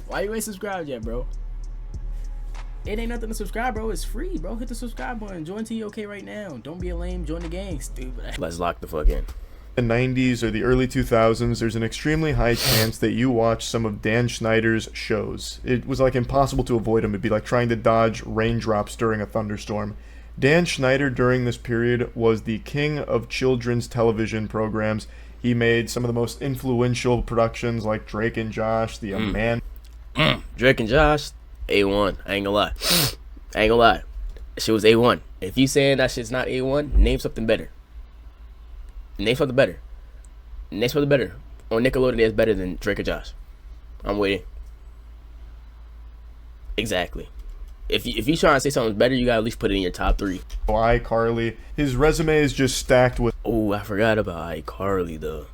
Why you ain't subscribed yet, bro? It ain't nothing to subscribe, bro. It's free, bro. Hit the subscribe button. Join TOK right now. Don't be a lame. Join the gang, stupid. Let's lock the fuck in. The 90s or the early 2000s, there's an extremely high chance that you watch some of Dan Schneider's shows. It was like impossible to avoid him. It'd be like trying to dodge raindrops during a thunderstorm. Dan Schneider during this period was the king of children's television programs. He made some of the most influential productions like Drake and Josh, The Man. Drake and Josh, A1. I ain't gonna lie. I ain't gonna lie. Shit was A1. If you saying that shit's not A1, name something better. Name something better. Name something better. On Nickelodeon is better than Drake and Josh. I'm waiting. Exactly. If you trying to say something's better, you gotta at least put it in your top 3. iCarly. His resume is just stacked with Oh, I forgot about iCarly though.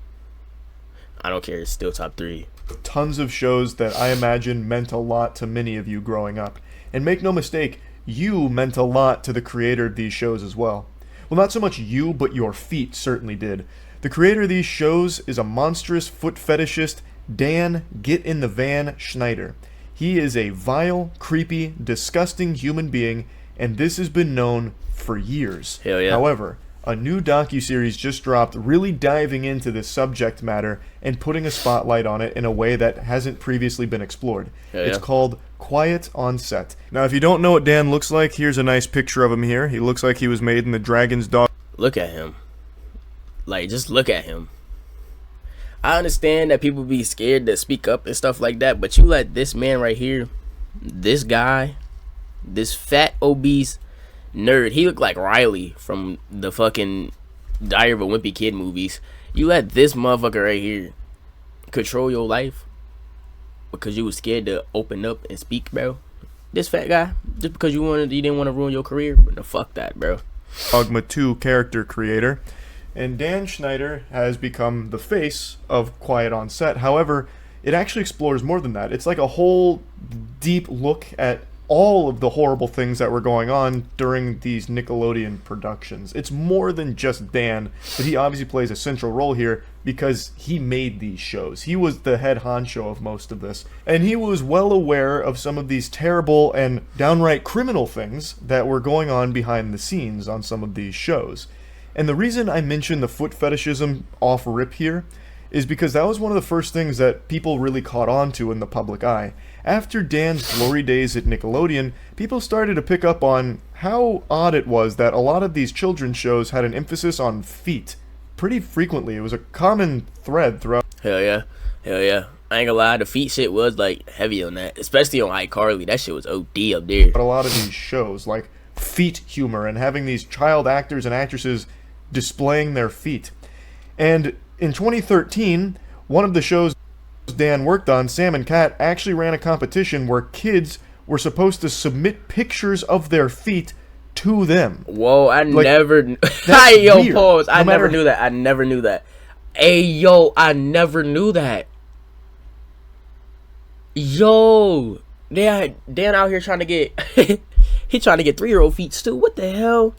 I don't care, it's still top 3. tons of shows that I imagine meant a lot to many of you growing up. And make no mistake, you meant a lot to the creator of these shows as well. Well, not so much you, but your feet certainly did. The creator of these shows is a monstrous foot fetishist, Dan Get in the Van Schneider. He is a vile, creepy, disgusting human being, and this has been known for years. Hell yeah. However, a new docuseries just dropped really diving into this subject matter and putting a spotlight on it in a way that hasn't previously been explored. Hell It's yeah. called Quiet on Set. Now, if you don't know what Dan looks like, here's a nice picture of him here. He looks like he was made in the Dragon's Dog. Look at him. Like, just look at him. I understand that people be scared to speak up and stuff like that, but you let this man right here, this guy, this fat, obese nerd, he looked like Riley from the fucking Diary of a Wimpy Kid movies. You let this motherfucker right here control your life because you was scared to open up and speak, bro. This fat guy, just because you didn't want to ruin your career, but no, fuck that, bro. Dogma 2 character creator. And Dan Schneider has become the face of Quiet on Set. However, it actually explores more than that. It's like a whole deep look at all of the horrible things that were going on during these Nickelodeon productions. It's more than just Dan, but he obviously plays a central role here because he made these shows. He was the head honcho of most of this. And he was well aware of some of these terrible and downright criminal things that were going on behind the scenes on some of these shows. And the reason I mention the foot fetishism off rip here is because that was one of the first things that people really caught on to in the public eye. After Dan's glory days at Nickelodeon, people started to pick up on how odd it was that a lot of these children's shows had an emphasis on feet. Pretty frequently, it was a common thread throughout. Hell yeah. Hell yeah. I ain't gonna lie, the feet shit was like heavy on that. Especially on iCarly. That shit was OD up there. A lot of these shows, like feet humor and having these child actors and actresses displaying their feet. And in 2013, one of the shows Dan worked on, Sam and Cat, actually ran a competition where kids were supposed to submit pictures of their feet to them. Whoa, I Like, never that's Hey, yo, weird. pause. I No never matter- knew that. I never knew that. Hey, yo, I never knew that. Yo, Dan out here trying to get he trying to get 3-year-old feet too. What the hell?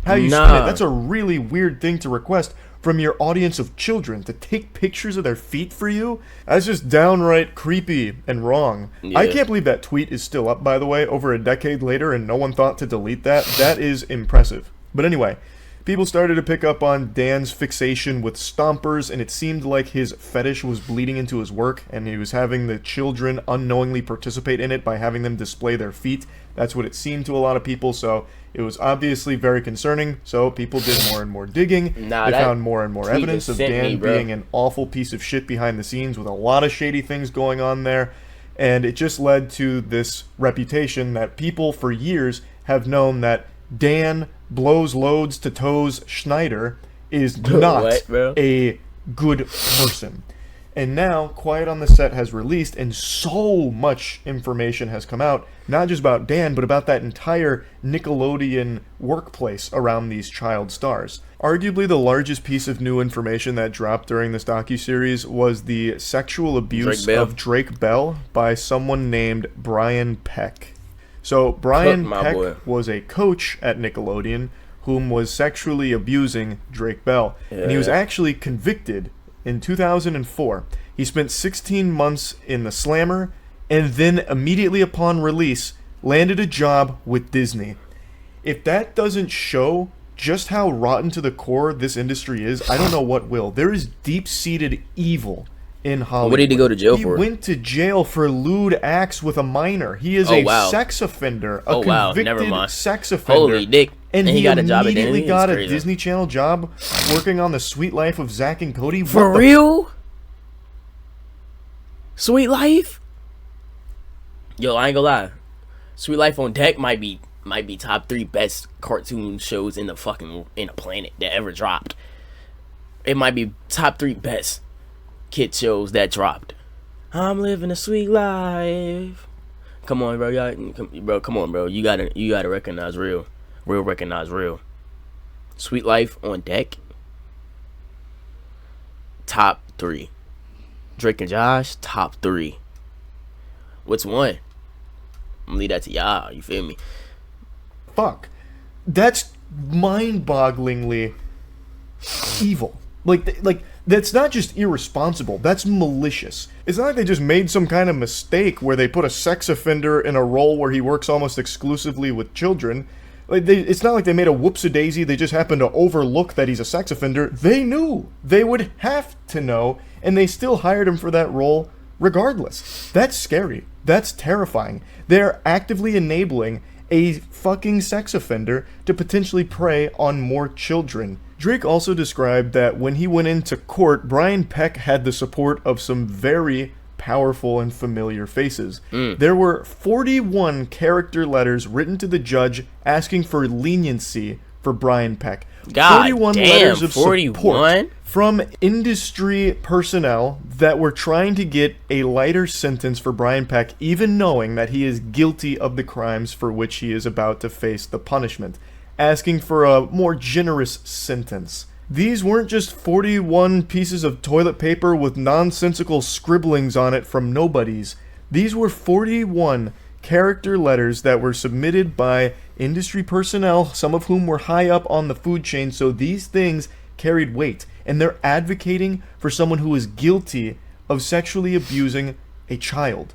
How you Nah. spin it, that's a really weird thing to request from your audience of children, to take pictures of their feet for you. That's just downright creepy and wrong. Yeah. I can't believe that tweet is still up, by the way, over a decade later, and no one thought to delete that. That is impressive. But anyway, people started to pick up on Dan's fixation with stompers, and it seemed like his fetish was bleeding into his work, and he was having the children unknowingly participate in it by having them display their feet. That's what it seemed to a lot of people, so it was obviously very concerning, so people did more and more digging. Nah, They that found more and more tweet evidence of just sent Dan me, bro. being an awful piece of shit behind the scenes with a lot of shady things going on there, and it just led to this reputation that people for years have known that Dan blows loads to toes Schneider is not What, bro? a good person. And now, Quiet on the Set has released, and so much information has come out, not just about Dan, but about that entire Nickelodeon workplace around these child stars. Arguably the largest piece of new information that dropped during this docuseries was the sexual abuse Drake Bell. of Drake Bell by someone named Brian Peck. So, Brian Cook, my Peck boy. was a coach at Nickelodeon whom was sexually abusing Drake Bell. And he was Yeah. actually convicted in 2004. He spent 16 months in the Slammer, and then immediately upon release, landed a job with Disney. If that doesn't show just how rotten to the core this industry is, I don't know what will. There is deep-seated evil in Hollywood. What did he go to jail for? He went to jail for lewd acts with a minor. He is sex offender, a convicted sex offender. Holy dick. And he got a job at immediately Disney? got a Disney Channel job working on The Sweet Life of Zack and Cody. For real? Sweet Life? Yo, I ain't gonna lie. Sweet Life on Deck might be top 3 best cartoon shows in the planet that ever dropped. It might be top 3 best kid shows that dropped. I'm living a sweet life. Come on, bro. Come on, bro. You gotta recognize real. Recognize real. Sweet Life on Deck. Top 3. Drake and Josh, top 3. What's one? I'm gonna leave that to y'all. You feel me? Fuck. That's mind-bogglingly evil. Like that's not just irresponsible. That's malicious. It's not like they just made some kind of mistake where they put a sex offender in a role where he works almost exclusively with children. It's not like they made a whoopsie-daisy. They just happened to overlook that he's a sex offender. They knew. They would have to know, and they still hired him for that role regardless. That's scary. That's terrifying. They're actively enabling a fucking sex offender to potentially prey on more children. Drake also described that when he went into court, Brian Peck had the support of some very powerful and familiar faces. There were 41 character letters written to the judge asking for leniency for Brian Peck. God 41 damn, letters of 41? support from industry personnel that were trying to get a lighter sentence for Brian Peck, even knowing that he is guilty of the crimes for which he is about to face the punishment, asking for a more generous sentence. These weren't just 41 pieces of toilet paper with nonsensical scribblings on it from nobodies. These were 41 character letters that were submitted by industry personnel, some of whom were high up on the food chain, so these things carried weight. And they're advocating for someone who is guilty of sexually abusing a child.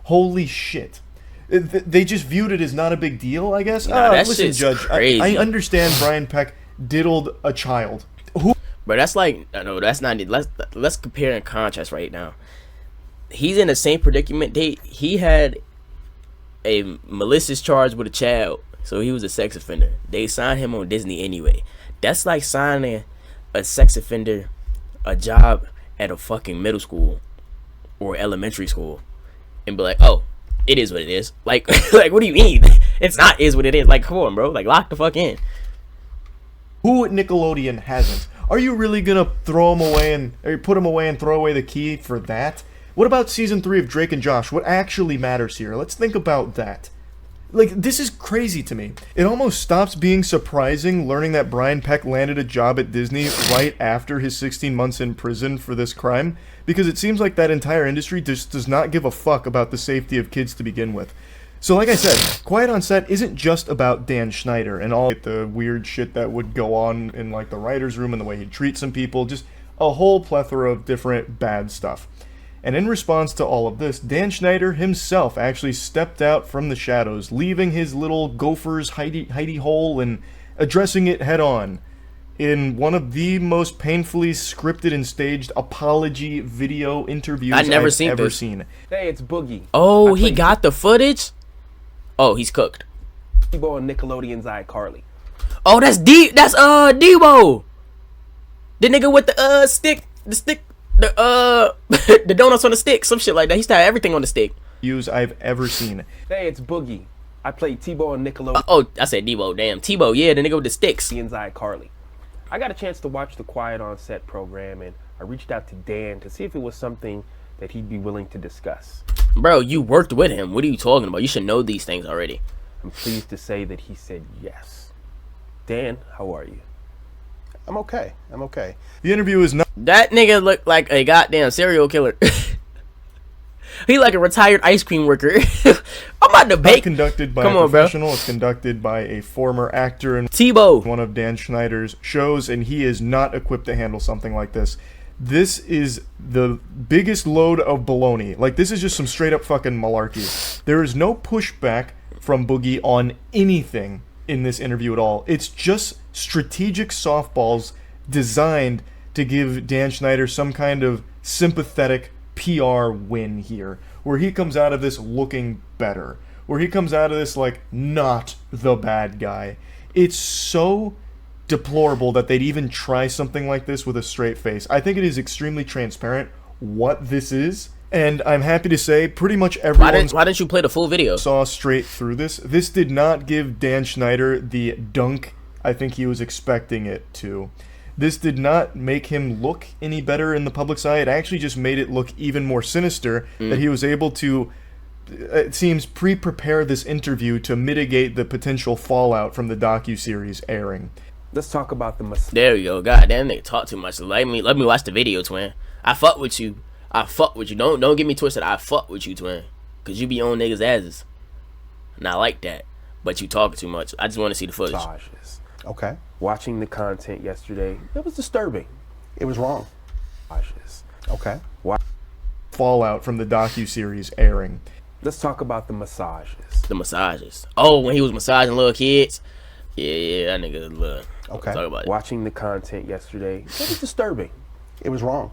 Holy shit. They just viewed it as not a big deal, I guess. Listen, Judge, crazy. I understand Brian Peck diddled a child. But that's like, no, that's not it. Let's compare and contrast right now. He's in the same predicament. He had a malicious charge with a child, so he was a sex offender. They signed him on Disney anyway. That's like signing a sex offender a job at a fucking middle school or elementary school and be like, oh, it is what it is. Like what do you mean? It's not is what it is. Like, come on, bro. Like, lock the fuck in. Who at Nickelodeon hasn't? Are you really gonna throw him away or put him away and throw away the key for that? What about season 3 of Drake and Josh? What actually matters here? Let's think about that. Like, this is crazy to me. It almost stops being surprising learning that Brian Peck landed a job at Disney right after his 16 months in prison for this crime, because it seems like that entire industry just does not give a fuck about the safety of kids to begin with. So like I said, Quiet on Set isn't just about Dan Schneider and all the weird shit that would go on in like the writer's room and the way he'd treat some people, just a whole plethora of different bad stuff. And in response to all of this, Dan Schneider himself actually stepped out from the shadows, leaving his little gopher's hidey hole and addressing it head on in one of the most painfully scripted and staged apology video interviews I've ever seen. Hey, it's Boogie. Oh, he got the footage? Oh, he's cooked. Debo on Nickelodeon's iCarly. Oh, that's Debo. The nigga with the stick, the donuts on the stick, some shit like that. He used to have everything on the stick. I've ever seen. Hey, it's Boogie. I played Tebow on Nickelodeon's Oh, I said Debo. Damn, Tebow. Yeah, the nigga with the sticks. iCarly. I got a chance to watch the Quiet on Set program, and I reached out to Dan to see if it was something that he'd be willing to discuss. Bro, you worked with him. What are you talking about? You should know these things already. I'm pleased to say that he said yes. Dan, how are you? I'm okay. The interview is not. That nigga looked like a goddamn serial killer. He like a retired ice cream worker. I'm about to bake. Conducted by Come a on, bro. professional. It's conducted by a former actor in Tebow. one of Dan Schneider's shows, and he is not equipped to handle something like this. This is the biggest load of baloney. Like, this is just some straight up fucking malarkey. There is no pushback from Boogie on anything in this interview at all. It's just strategic softballs designed to give Dan Schneider some kind of sympathetic PR win here, where he comes out of this looking better, where he comes out of this like not the bad guy. It's so deplorable that they'd even try something like this with a straight face. I think it is extremely transparent what this is, and I'm happy to say pretty much everyone Why didn't you play the full video? saw straight through this. This did not give Dan Schneider the dunk I think he was expecting it to. This did not make him look any better in the public's eye. It actually just made it look even more sinister that he was able to, it seems, pre-prepare this interview to mitigate the potential fallout from the docuseries airing. Let's talk about the There you go. God damn, they talk too much. Let me watch the video, twin. I fuck with you. Don't get me twisted. I fuck with you, twin. Cause you be on niggas' asses. And I like that. But you talking too much. I just want to see the footage. massages. Okay. Watching the content yesterday, it was disturbing. It was wrong. Massages. Okay. Fallout from the docuseries airing. Let's talk about the massages. The massages. Oh, when he was massaging little kids. Yeah, that nigga look. Okay. Talk about it. Watching the content yesterday, it was disturbing. It was wrong.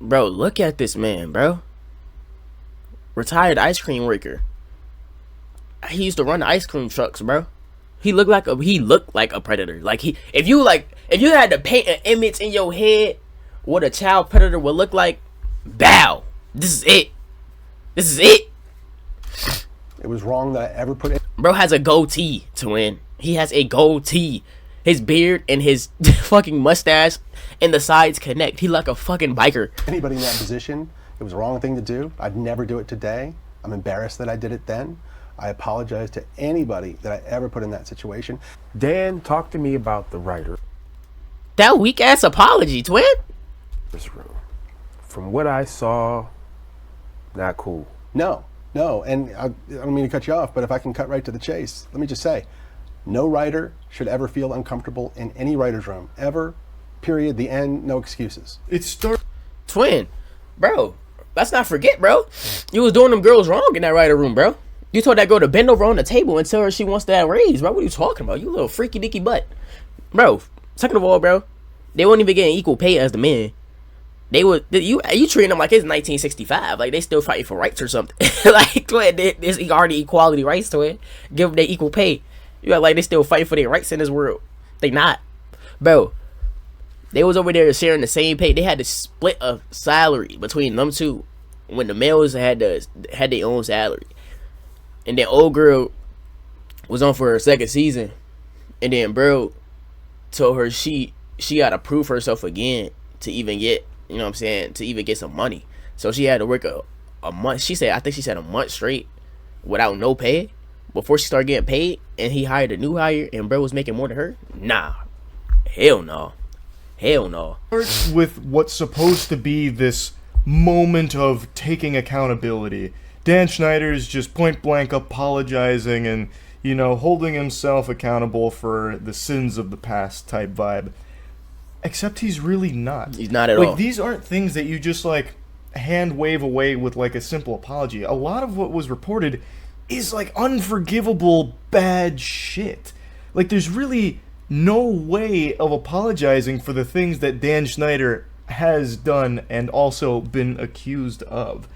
Bro, look at this man, bro. Retired ice cream worker. He used to run the ice cream trucks, bro. He looked like a predator. Like if you had to paint an image in your head what a child predator would look like, bow. This is it. This is it. It was wrong that I ever put it. Bro has a goatee to win. He has a goatee. His beard and his fucking mustache and the sides connect. He like a fucking biker. Anybody in that position, it was the wrong thing to do. I'd never do it today. I'm embarrassed that I did it then. I apologize to anybody that I ever put in that situation. Dan, talk to me about the writer's That weak ass apology, twin. room. From what I saw, not cool. No, and I don't mean to cut you off, but if I can cut right to the chase, let me just say, no writer should ever feel uncomfortable in any writer's room, ever, period, the end, no excuses. Twin, bro, let's not forget, bro. You was doing them girls wrong in that writer room, bro. You told that girl to bend over on the table and tell her she wants that raise, bro. What are you talking about? You little freaky dicky butt. Bro, second of all, bro, they wouldn't even getting equal pay as the men. They would, you treating them like it's 1965, like they still fighting for rights or something. Like, twin, there's already equality rights to it. Give them their equal pay. You act like they still fighting for their rights in this world. They not. Bro, they was over there sharing the same pay. They had to split a salary between them two when the males had their own salary. And then old girl was on for her second season. And then bro told her she gotta prove herself again to even get, you know what I'm saying, to even get some money. So she had to work a month. I think she said a month straight without no pay before she started getting paid. And he hired a new hire and bro was making more than her. Nah. Hell no. Hell no. With what's supposed to be this moment of taking accountability. Dan Schneider is just point blank apologizing and, you know, holding himself accountable for the sins of the past type vibe. Except he's really not. He's not at all. Like, these aren't things that you just, like, hand wave away with, like, a simple apology. A lot of what was reported is, like, unforgivable bad shit. Like, there's really no way of apologizing for the things that Dan Schneider has done and also been accused of.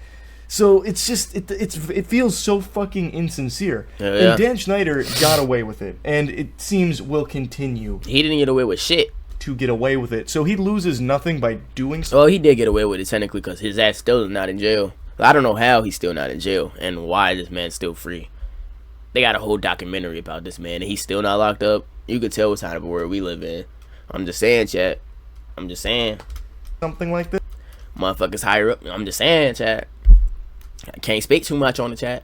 So it's just it feels so fucking insincere. Yeah. And Dan Schneider got away with it, and it seems will continue He didn't get away with shit. to get away with it. So he loses nothing by doing so. Well, he did get away with it technically because his ass still not in jail. I don't know how he's still not in jail and why this man's still free. They got a whole documentary about this man and he's still not locked up. You could tell what kind of a world we live in. I'm just saying, chat. I'm just saying. Something like this. Motherfuckers higher up. I'm just saying, chat. I can't speak too much on the chat.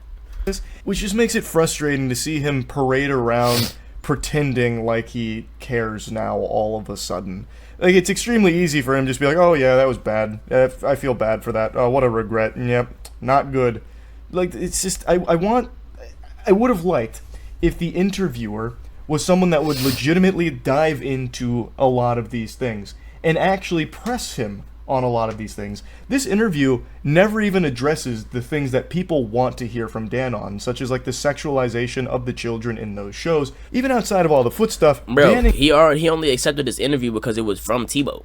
Which just makes it frustrating to see him parade around pretending like he cares now all of a sudden. Like, it's extremely easy for him to just be like, oh yeah, that was bad. I feel bad for that. Oh, what a regret. Yep, not good. Like, it's just, I would have liked if the interviewer was someone that would legitimately dive into a lot of these things and actually press him on a lot of these things. This interview never even addresses the things that people want to hear from Dan on, such as like the sexualization of the children in those shows. Even outside of all the foot stuff, Bro, he only accepted this interview because it was from Tebow.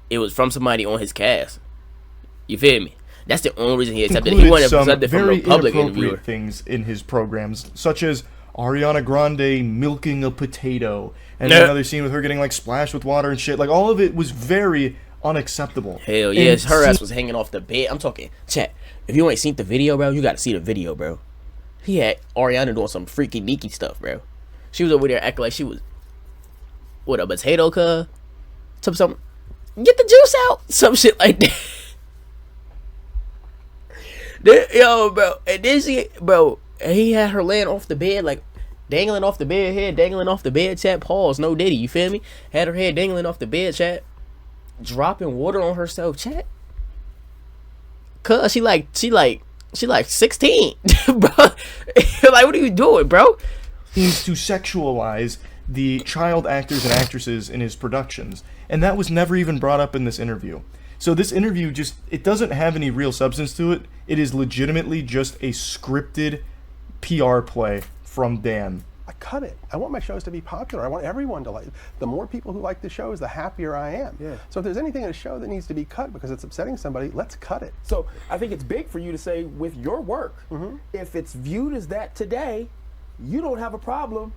It was from somebody on his cast. You feel me? That's the only reason he accepted it. He wanted to accept it from a public interviewer. Things in his programs, such as Ariana Grande milking a potato, and another scene with her getting like splashed with water and shit. Like all of it was very unacceptable. Hell yes, her ass was hanging off the bed. I'm talking, chat. If you ain't seen the video, bro, you got to see the video, bro. He had Ariana doing some freaky deaky stuff, bro. She was over there acting like she was what, a potato cuz? Something. Get the juice out, some shit like that. Yo, bro, and then he had her laying off the bed, like dangling off the bed, head dangling off the bed, chat. Pause, no Diddy, you feel me? Had her head dangling off the bed, chat. Dropping water on herself, chat. Cause she like 16, bro. Like, what are you doing, bro? Seems to sexualize the child actors and actresses in his productions, and that was never even brought up in this interview. So this interview it doesn't have any real substance to it. It is legitimately just a scripted PR play from Dan. I cut it. I want my shows to be popular. I want everyone to like. The more people who like the shows, the happier I am. Yeah. So if there's anything in a show that needs to be cut because it's upsetting somebody, let's cut it. So I think it's big for you to say with your work, if it's viewed as that today, you don't have a problem.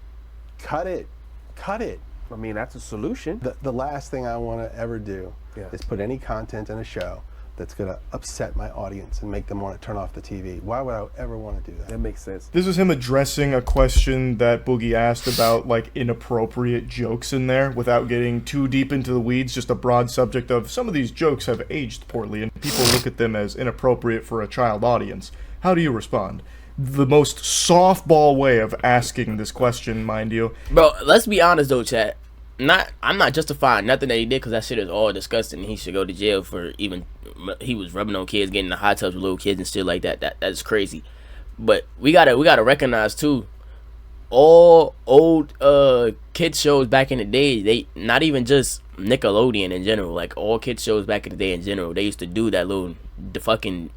Cut it. Cut it. I mean, that's a solution. The last thing I want to ever do is put any content in a show that's going to upset my audience and make them want to turn off the TV. Why would I ever want to do that? That makes sense. This is him addressing a question that Boogie asked about like inappropriate jokes in there without getting too deep into the weeds, just a broad subject of some of these jokes have aged poorly and people look at them as inappropriate for a child audience. How do you respond? The most softball way of asking this question, mind you. Bro, let's be honest though, chat. I'm not justifying nothing that he did because that shit is all disgusting. He should go to jail for he was rubbing on kids, getting in the hot tubs with little kids and shit like that. That's crazy. But we gotta recognize too, all old kids shows back in the day, they not even just Nickelodeon in general, like all kids shows back in the day in general, they used to do that the fucking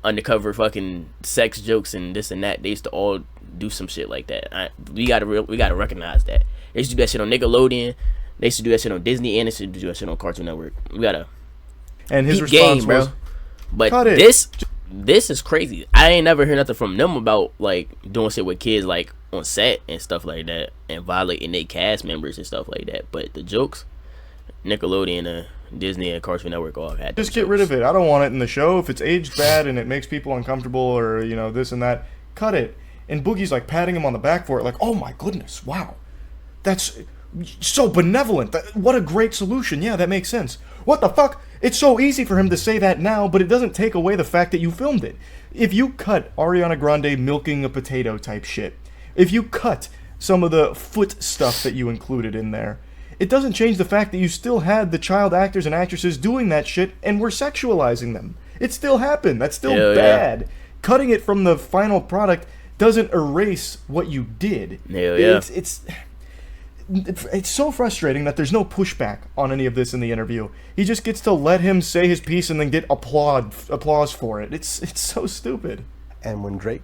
undercover fucking sex jokes and this and that. They used to all do some shit like that. We gotta recognize that. They used to do that shit on Nickelodeon. They used to do that shit on Disney, and they used to do that shit on Cartoon Network. We gotta. And his response was, bro. But cut it. This is crazy. I ain't never heard nothing from them about like doing shit with kids like on set and stuff like that, and violating their cast members and stuff like that. But the jokes, Nickelodeon, Disney, and Cartoon Network all had. Just get rid of it. I don't want it in the show. If it's aged bad and it makes people uncomfortable or this and that, cut it. And Boogie's like patting him on the back for it, like, oh my goodness, wow. That's so benevolent. What a great solution. Yeah, that makes sense. What the fuck? It's so easy for him to say that now, but it doesn't take away the fact that you filmed it. If you cut Ariana Grande milking a potato type shit, if you cut some of the foot stuff that you included in there, it doesn't change the fact that you still had the child actors and actresses doing that shit and were sexualizing them. It still happened. That's still bad. Yeah. Cutting it from the final product doesn't erase what you did. Hell yeah. It's so frustrating that there's no pushback on any of this in the interview. He just gets to let him say his piece and then get applause for it. It's so stupid. And when Drake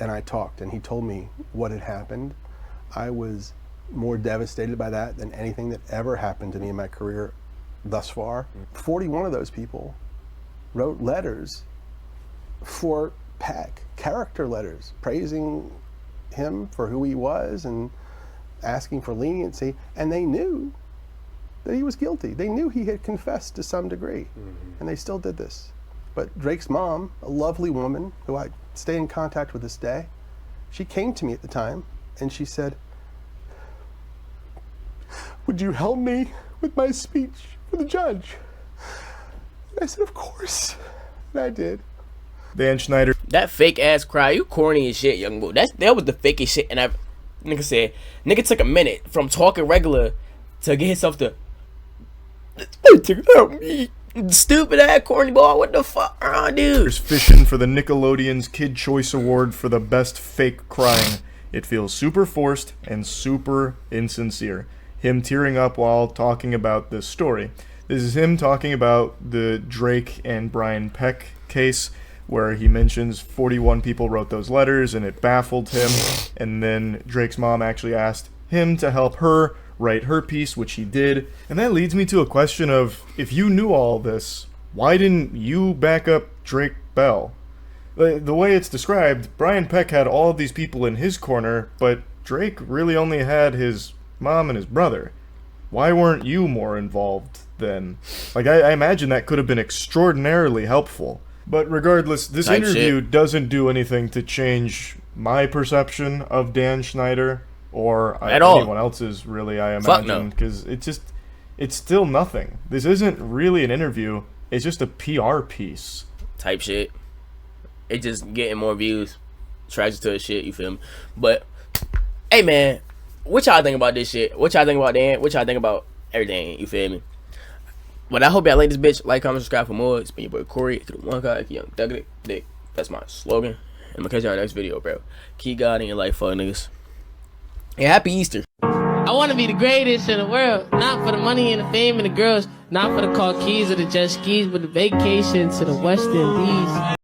and I talked and he told me what had happened, I was more devastated by that than anything that ever happened to me in my career thus far. 41 of those people wrote letters for Peck, character letters, praising him for who he was and asking for leniency, and they knew that he was guilty. They knew he had confessed to some degree, and they still did this. But Drake's mom, a lovely woman who I stay in contact with this day, she came to me at the time and she said, "Would you help me with my speech for the judge?" And I said, "Of course," and I did. Dan Schneider. That fake ass cry, you corny as shit, young boy. That was the fakest shit, and nigga took a minute from talking regular to get himself to help me. Stupid ass corny boy, what the fuck, dude? There's fishing for the Nickelodeon's Kid Choice Award for the best fake crying. It feels super forced and super insincere. Him tearing up while talking about this story. This is him talking about the Drake and Brian Peck case, where he mentions 41 people wrote those letters and it baffled him. And then Drake's mom actually asked him to help her write her piece, which he did. And that leads me to a question of, if you knew all this, why didn't you back up Drake Bell? The way it's described, Brian Peck had all of these people in his corner, but Drake really only had his mom and his brother. Why weren't you more involved then? Like, I imagine that could have been extraordinarily helpful. But regardless, this Type interview shit. doesn't do anything to change my perception of Dan Schneider or At all. anyone else's, really, I Fuck no. imagine. Because it's still nothing. This isn't really an interview. It's just a PR piece. Type shit. It just getting more views. Tragic to a shit, you feel me? But, hey man, what y'all think about this shit? What y'all think about Dan? What y'all think about everything, you feel me? But I hope y'all like this bitch. Like, comment, subscribe for more. It's been your boy Corey. Through the one guy, young Doug Dick. That's my slogan. And I'm gonna catch y'all in the next video, bro. Keep God in your life, fuck niggas. And happy Easter. I want to be the greatest in the world, not for the money and the fame and the girls, not for the car keys or the jet skis, but the vacation to the West Indies.